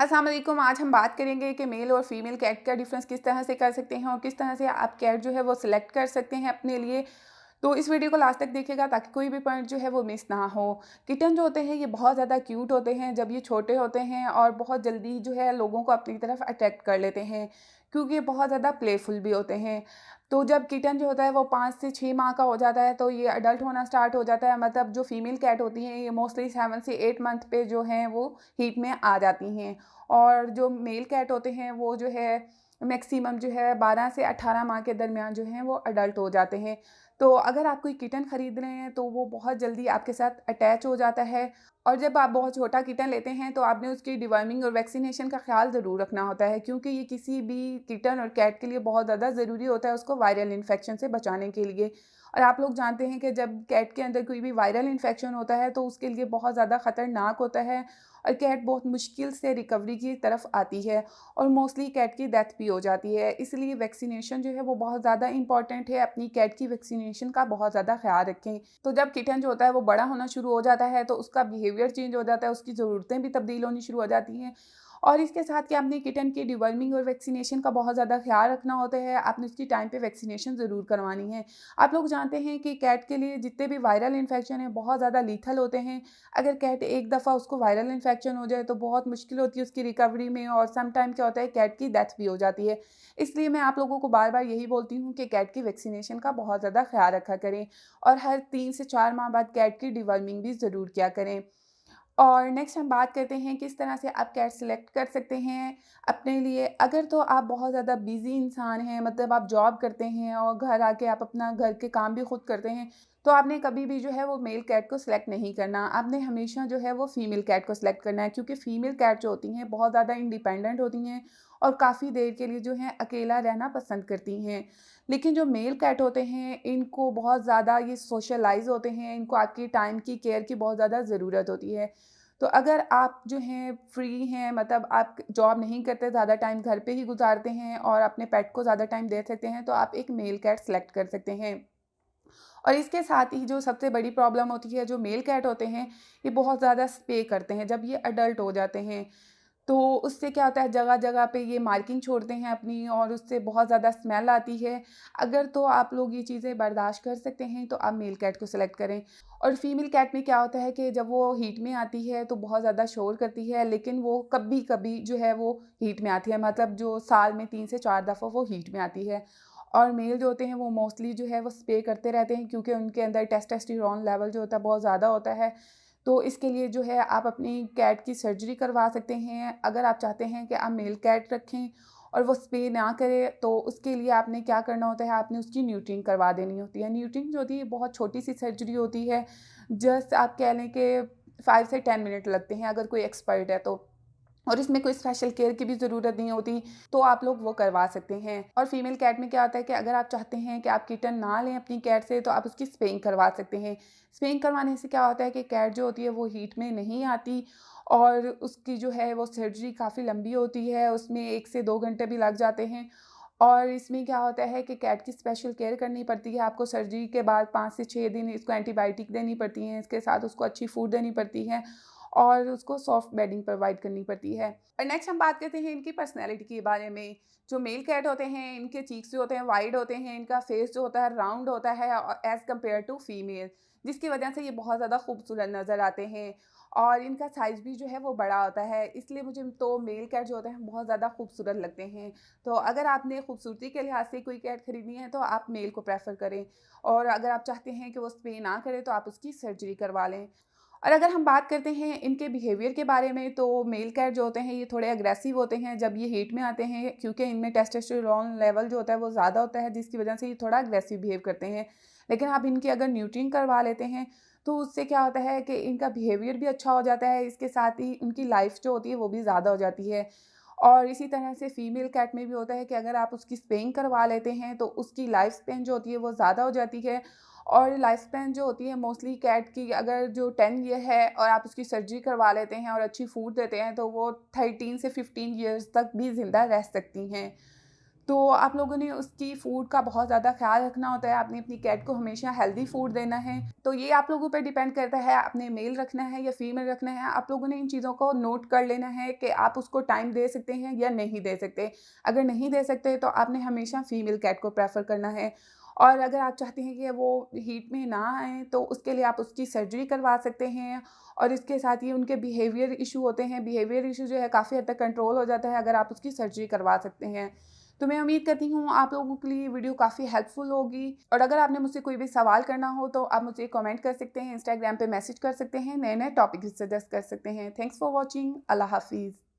अस्सलाम वालेकुम। आज हम बात करेंगे कि मेल और फीमेल कैट का डिफरेंस किस तरह से कर सकते हैं और किस तरह से आप कैट जो है वो सिलेक्ट कर सकते हैं अपने लिए। तो इस वीडियो को लास्ट तक देखिएगा ताकि कोई भी पॉइंट जो है वो मिस ना हो। किटन जो होते हैं ये बहुत ज़्यादा क्यूट होते हैं जब ये छोटे होते हैं और बहुत जल्दी जो है लोगों को अपनी तरफ अट्रैक्ट कर लेते हैं, क्योंकि ये बहुत ज़्यादा प्लेफुल भी होते हैं। तो जब किटन जो होता है वो 5 से 6 माह का हो जाता है तो ये अडल्ट होना स्टार्ट हो जाता है। मतलब जो फीमेल कैट होती हैं ये मोस्टली 7 से 8 मंथ पे जो हैं वो हीट में आ जाती हैं, और जो मेल कैट होते हैं वो जो है मैक्सिमम जो है 12 से 18 माह के दरमियान जो हैं वो अडल्ट हो जाते हैं। तो अगर आप कोई किटन खरीद रहे हैं तो वो बहुत जल्दी आपके साथ अटैच हो जाता है, और जब आप बहुत छोटा किटन लेते हैं तो आपने उसकी डिवर्मिंग और वैक्सीनेशन का ख्याल ज़रूर रखना होता है, क्योंकि ये किसी भी किटन और कैट के लिए बहुत ज़्यादा ज़रूरी होता है उसको वायरल इन्फेक्शन से बचाने के लिए। और आप लोग जानते हैं कि जब कैट के अंदर कोई भी वायरल इन्फेक्शन होता है तो उसके लिए बहुत ज़्यादा ख़तरनाक होता है और कैट बहुत मुश्किल से रिकवरी की तरफ आती है और मोस्टली कैट की डेथ भी हो जाती है। इसलिए वैक्सीनेशन जो है वो बहुत ज़्यादा इंपॉर्टेंट है। अपनी कैट की वैक्सीनेशन का बहुत ज़्यादा ख्याल रखें। तो जब किटन जो होता है वो बड़ा होना शुरू हो जाता है तो उसका बिहेवियर चेंज हो जाता है, उसकी ज़रूरतें भी तब्दील होनी शुरू हो जाती हैं। और इसके साथ कि आपने किटन की डिवर्मिंग और वैक्सीनेशन का बहुत ज़्यादा ख्याल रखना होता है। आपने उसकी टाइम पे वैक्सीनेशन ज़रूर करवानी है। आप लोग जानते हैं कि कैट के लिए जितने भी वायरल इन्फेक्शन हैं बहुत ज़्यादा लीथल होते हैं। अगर कैट एक दफ़ा उसको वायरल इन्फेक्शन हो जाए तो बहुत मुश्किल होती है उसकी रिकवरी में, और सम टाइम क्या होता है कैट की डेथ भी हो जाती है। इसलिए मैं आप लोगों को बार-बार यही बोलती हूँ कि कैट की वैक्सीनेशन का बहुत ज़्यादा ख्याल रखा करें और हर 3 से 4 माह बाद कैट की डिवर्मिंग भी ज़रूर किया करें। और नेक्स्ट हम बात करते हैं किस तरह से आप कैट सिलेक्ट कर सकते हैं अपने लिए। अगर तो आप बहुत ज़्यादा बिज़ी इंसान हैं, मतलब आप जॉब करते हैं और घर आके आप अपना घर के काम भी खुद करते हैं, तो आपने कभी भी जो है वो मेल कैट को सिलेक्ट नहीं करना। आपने हमेशा जो है वो फीमेल कैट को सिलेक्ट करना है, क्योंकि फीमेल कैट जो होती हैं बहुत ज़्यादा इंडिपेंडेंट होती हैं और काफ़ी देर के लिए जो है अकेला रहना पसंद करती हैं। लेकिन जो मेल कैट होते हैं इनको बहुत ज़्यादा ये सोशलाइज़ होते हैं, इनको आपकी टाइम की केयर की बहुत ज़्यादा ज़रूरत होती है। तो अगर आप जो हैं फ्री हैं, मतलब आप जॉब नहीं करते, ज़्यादा टाइम घर पे ही गुज़ारते हैं और अपने पेट को ज़्यादा टाइम दे सकते हैं, तो आप एक मेल कैट सेलेक्ट कर सकते हैं। और इसके साथ ही जो सबसे बड़ी प्रॉब्लम होती है, जो मेल कैट होते हैं, ये बहुत ज़्यादा स्टे करते हैं जब ये अडल्ट हो जाते हैं। तो उससे क्या होता है जगह-जगह पे ये मार्किंग छोड़ते हैं अपनी, और उससे बहुत ज़्यादा स्मेल आती है। अगर तो आप लोग ये चीज़ें बर्दाश्त कर सकते हैं तो आप मेल कैट को सेलेक्ट करें। और फीमेल कैट में क्या होता है कि जब वो हीट में आती है तो बहुत ज़्यादा शोर करती है, लेकिन वो कभी-कभी जो है वो हीट में आती है, मतलब जो साल में 3 से 4 दफ़ा वो हीट में आती है। और मेल जो होते हैं वो मोस्टली जो है वो स्प्रे करते रहते हैं, क्योंकि उनके अंदर टेस्टोस्टेरोन लेवल जो होता है बहुत ज़्यादा होता है। तो इसके लिए जो है आप अपनी कैट की सर्जरी करवा सकते हैं। अगर आप चाहते हैं कि आप मेल कैट रखें और वो स्प्रे ना करे, तो उसके लिए आपने क्या करना होता है, आपने उसकी न्यूट्रिंग करवा देनी होती है। न्यूट्रिंग जो होती है बहुत छोटी-सी सर्जरी होती है, जस्ट आप कह लें कि 5 से 10 मिनट लगते हैं अगर कोई एक्सपर्ट है तो। और इसमें कोई स्पेशल केयर की भी ज़रूरत नहीं होती, तो आप लोग वो करवा सकते हैं। और फीमेल कैट में क्या होता है कि अगर आप चाहते हैं कि आप किटन ना लें अपनी कैट से, तो आप उसकी स्पेइंग करवा सकते हैं। स्पेइंग करवाने से क्या होता है कि कैट जो होती है वो हीट में नहीं आती, और उसकी जो है वो सर्जरी काफ़ी लंबी होती है, उसमें 1 से 2 घंटे भी लग जाते हैं। और इसमें क्या होता है कि कैट की स्पेशल केयर करनी पड़ती है, आपको सर्जरी के बाद 5 से 6 दिन इसको एंटीबायोटिक देनी पड़ती हैं, इसके साथ उसको अच्छी फूड देनी पड़ती है और उसको सॉफ्ट बेडिंग प्रोवाइड करनी पड़ती है। और नेक्स्ट हम बात करते हैं इनकी पर्सनैलिटी के बारे में। जो मेल कैट होते हैं इनके चीक्स जो होते हैं वाइड होते हैं, इनका फेस जो होता है राउंड होता है एज़ कम्पेयर टू फीमेल, जिसकी वजह से ये बहुत ज़्यादा खूबसूरत नज़र आते हैं और इनका साइज़ भी जो है वो बड़ा होता है। इसलिए मुझे तो मेल कैट जो होते हैं बहुत ज़्यादा खूबसूरत लगते हैं। तो अगर आपने खूबसूरती के लिहाज से कोई कैट खरीदनी है तो आप मेल को प्रेफ़र करें, और अगर आप चाहते हैं कि वो स्प्रे ना करे तो आप उसकी सर्जरी करवा लें। और अगर हम बात करते हैं इनके बिहेवियर के बारे में, तो मेल कैट जो होते हैं ये थोड़े अग्रेसिव होते हैं जब ये हीट में आते हैं, क्योंकि इनमें टेस्टोस्टेरोन लेवल जो होता है वो ज़्यादा होता है, जिसकी वजह से ये थोड़ा अग्रेसिव बिहेव करते हैं। लेकिन आप इनकी अगर न्यूट्रिंग करवा लेते हैं तो उससे क्या होता है कि इनका बिहेवियर भी अच्छा हो जाता है, इसके साथ ही इनकी लाइफ जो होती है वो भी ज़्यादा हो जाती है। और इसी तरह से फीमेल कैट में भी होता है कि अगर आप उसकी स्पेइंग करवा लेते हैं तो उसकी लाइफ स्पेन जो होती है वो ज़्यादा हो जाती है। और लाइफ स्पैन जो होती है मोस्टली कैट की, अगर जो 10 ईयर है और आप उसकी सर्जरी करवा लेते हैं और अच्छी फूड देते हैं तो वो 13 से 15 ईयर्स तक भी ज़िंदा रह सकती हैं। तो आप लोगों ने उसकी फूड का बहुत ज़्यादा ख़्याल रखना होता है, आपने अपनी कैट को हमेशा हेल्दी फूड देना है। तो ये आप लोगों पे डिपेंड करता है, आपने मेल रखना है या फीमेल रखना है। आप लोगों ने इन चीज़ों को नोट कर लेना है कि आप उसको टाइम दे सकते हैं या नहीं दे सकते। अगर नहीं दे सकते तो आपने हमेशा फीमेल कैट को प्रेफ़र करना है। और अगर आप चाहते हैं कि वो हीट में ना आएँ, तो उसके लिए आप उसकी सर्जरी करवा सकते हैं। और इसके साथ ही उनके बिहेवियर इश्यू होते हैं, बिहेवियर इश्यू जो है काफ़ी हद तक कंट्रोल हो जाता है अगर आप उसकी सर्जरी करवा सकते हैं। तो मैं उम्मीद करती हूँ आप लोगों के लिए ये वीडियो काफ़ी हेल्पफुल होगी। और अगर आपने मुझसे कोई भी सवाल करना हो तो आप मुझे कमेंट कर सकते हैं, इंस्टाग्राम पे मैसेज कर सकते हैं, नए-नए टॉपिक सजेस्ट कर सकते हैं। Thanks for watching. अल्लाह हाफ़िज़।